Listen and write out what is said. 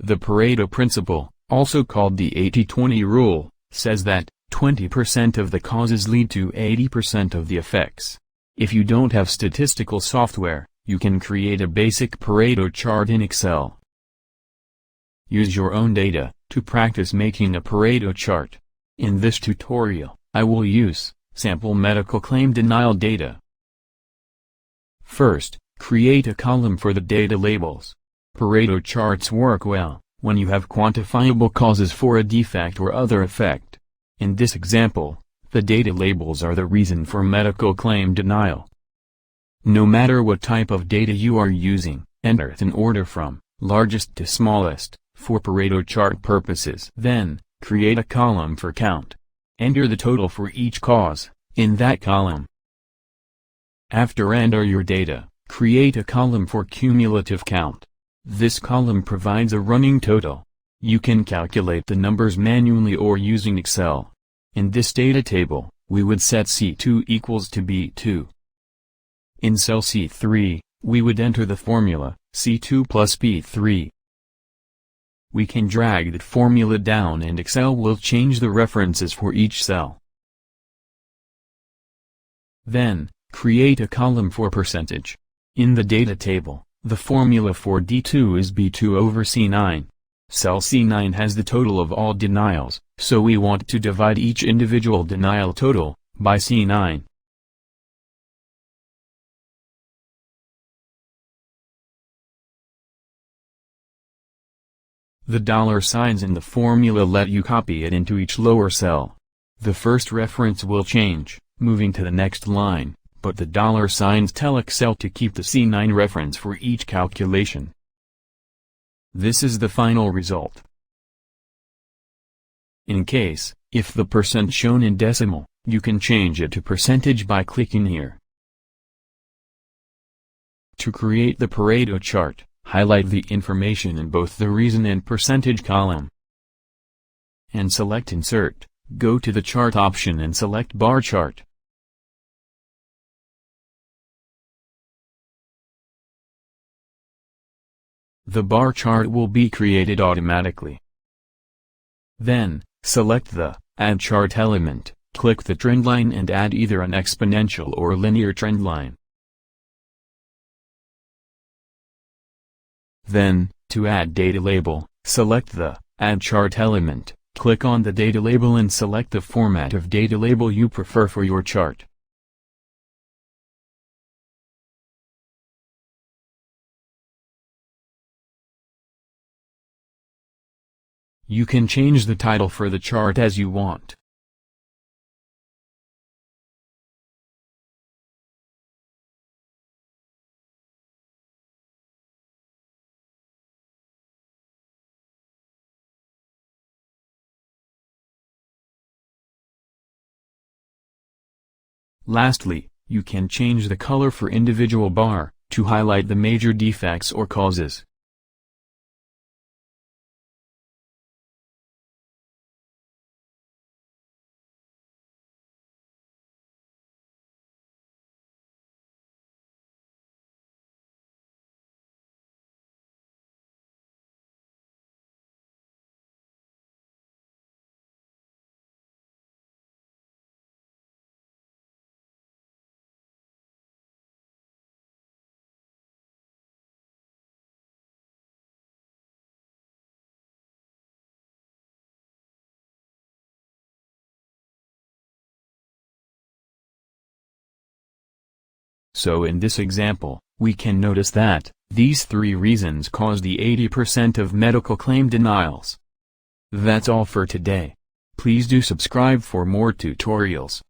The Pareto principle, also called the 80-20 rule, says that 20% of the causes lead to 80% of the effects. If you don't have statistical software, you can create a basic Pareto chart in Excel. Use your own data to practice making a Pareto chart. In this tutorial, I will use sample medical claim denial data. First, create a column for the data labels. Pareto charts work well when you have quantifiable causes for a defect or other effect. In this example, the data labels are the reason for medical claim denial. No matter what type of data you are using, enter it in order from largest to smallest, for Pareto chart purposes. Then, create a column for count. Enter the total for each cause in that column. After enter your data, create a column for cumulative count. This column provides a running total. You can calculate the numbers manually or using Excel. In this data table, we would set C2 equals to B2. In cell C3, we would enter the formula, C2 plus B3. We can drag that formula down and Excel will change the references for each cell. Then, create a column for percentage. In the data table, the formula for D2 is B2 over C9. Cell C9 has the total of all denials, so we want to divide each individual denial total by C9. The dollar signs in the formula let you copy it into each lower cell. The first reference will change, moving to the next line, but the dollar signs tell Excel to keep the C9 reference for each calculation. This is the final result. In case, if the percent shown in decimal, you can change it to percentage by clicking here. To create the Pareto chart, highlight the information in both the reason and percentage column. And select Insert, go to the Chart option and select Bar Chart. The bar chart will be created automatically. Then, select the Add Chart element, click the trend line and add either an exponential or linear trend line. Then, to add data label, select the Add Chart element, click on the data label and select the format of data label you prefer for your chart. You can change the title for the chart as you want. Lastly, you can change the color for individual bar, to highlight the major defects or causes. So in this example, we can notice that these three reasons cause the 80% of medical claim denials. That's all for today. Please do subscribe for more tutorials.